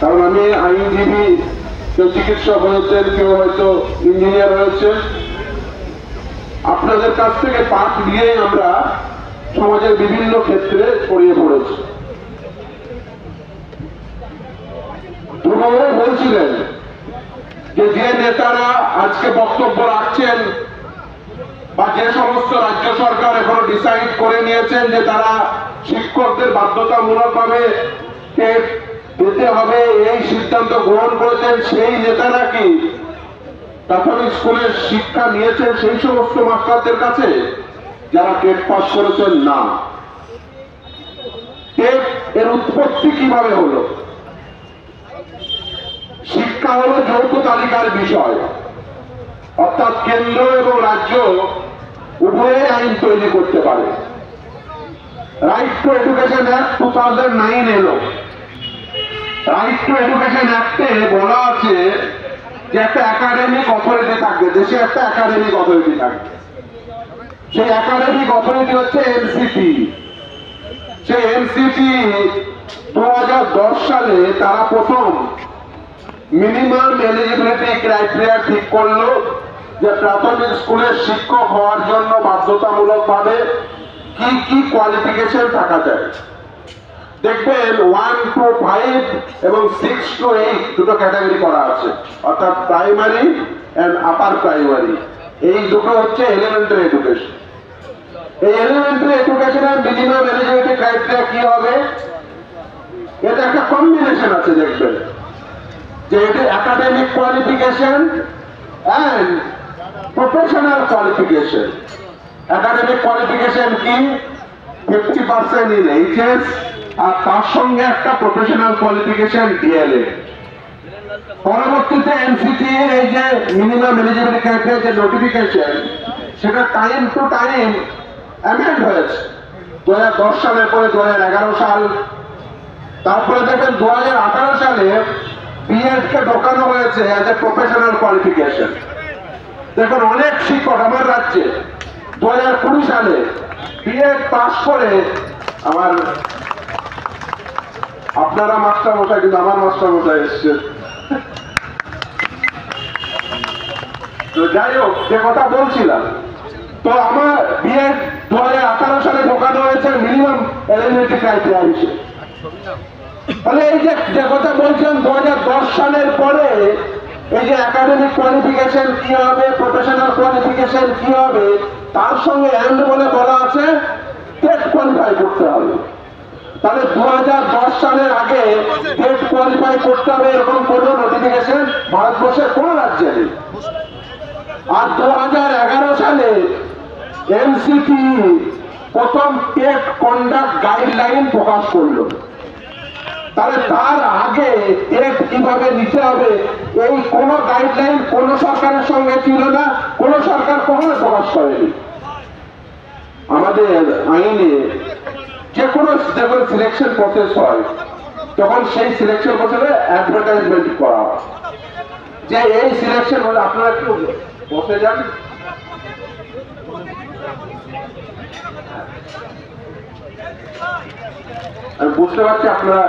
কারণ আমি আইনজীবী, কেউ চিকিৎসক হয়েছেন, কেউ হয়তো ইঞ্জিনিয়ার হয়েছে। আপনাদের কাছ থেকে পাঠ নিয়ে আমরা সমাজের বিভিন্ন ক্ষেত্রে ছড়িয়ে পড়েছি। ধ্রুববাবু বলছিলেন যে নেতারা আজকে বক্তব্য রাখছেন বা যে সমস্ত রাজ্য সরকার এখনো ডিসাইড করে নিয়েছেন যে তারা শিক্ষকদের বাধ্যতামূলকভাবে টেট দিতে হবে, এই সিদ্ধান্ত গ্রহণ করেছেন, সেই নেতারা কি প্রাথমিক স্কুলের শিক্ষা নিয়েছেন সেই সমস্ত মাস্টারদের কাছে যারা টেট পাস করেছেন? না। টেট এর উৎপত্তি কিভাবে হলো? শিক্ষা হলো যৌথ তালিকার বিষয়, অর্থাৎ কেন্দ্র এবং রাজ্য উভয়ে আইন তৈরি করতে পারে। রাইট টু এডুকেশন অ্যাক্ট 2009 এলো। রাইট টু এডুকেশন অ্যাক্টে বলা আছে যে একটা একাডেমিক অথরিটি থাকবে, দেশে একটা একাডেমিক অথরিটি থাকবে। সেই একাডেমিক অথরিটি হচ্ছে এনসিটি। সেই এনসিটি 2010 সালে তারা প্রথম মিনিমাম এলিজিবিলিটি ক্রাইটেরিয়া ঠিক করলো যে প্রাথমিক স্কুলের শিক্ষক হওয়ার জন্য বাধ্যতামূলকভাবে কি কি কোয়ালিফিকেশন থাকা যায়। দেখবেন 1 to 5 এবং 6 to 8 দুটো ক্যাটাগরি করা আছে, অর্থাৎ প্রাইমারি এন্ড আপার প্রাইমারি। এই দুটো হচ্ছে এলিমেন্টারি এডুকেশন। এই এলিমেন্টারি এডুকেশনের মিনিমাম এলিজিবিলিটি ক্রাইটেরিয়া কি হবে? এটা একটা কম্বিনেশন আছে, দেখবেন যে এটা academic qualification and professional qualification. Academic qualification কি? 50% ইন এইচএস, আর তার সঙ্গে একটা প্রফেশনাল কোয়ালিফিকেশন ডিএলএড। পরবর্তীতে এনসিটি এর এই যে মিনিমাম এলিজিবিলিটি ক্রাইটেরিয়া যে নোটিফিকেশন, সেটা টাইম টু টাইম অ্যামেন্ড হয়েছে। 2010 সালের পরে 2011 সাল, তারপরে দেখবেন 2018 সালে বিএড কে ঢোকানো হয়েছে অ্যাজ এ প্রফেশনাল কোয়ালিফিকেশন। দেখুন অনেক শিক্ষক আমার রাজ্যে 2020 সালে বিএড পাস করে, আপনারা মাস্টার মশাই, কিন্তু আমার মাস্টার মশাই এসছে। তো যাই হোক, যে কথা বলছিলাম, তো আমার বিএড 2018 সালে ঢোকানো হয়েছে মিনিমাম এলিজিবিলিটি ক্রাইটেরিয়া হিসেবে। তাহলে এই যে কথা বলছিলাম 2010 সালের পরে এই যে একাডেমিক কোয়ালিফিকেশন কি হবে, প্রফেশনাল কোয়ালিফিকেশন কি হবে, তার সঙ্গে এন্ড বলে বলা আছে টেট কোয়ালিফাই করতে হবে। তাহলে 2010 সালের আগে টেট কোয়ালিফাই করতে হবে এরকম কোন নোটিফিকেশন ভারতবর্ষের কোন রাজ্যে নেই। আর 2011 সালে এনসিটি প্রথম টেট কন্ডাক্ট গাইডলাইন প্রকাশ করলো। তাহলে তার আগে টেট কিভাবে নিতে হবে এই কোন গাইডলাইন কোন সরকারের সঙ্গে ছিল না, কোন সরকার কখনো প্রকাশ করেনি। আমাদের আইনে যে কোনো যখন সিলেকশন প্রসেস হয়, তখন সেই সিলেকশন প্রসেসে অ্যাডভার্টাইজমেন্ট করা হয় যে এই সিলেকশন হলে আপনারা একটু বসে যান। আমি বুঝতে পারছি আপনারা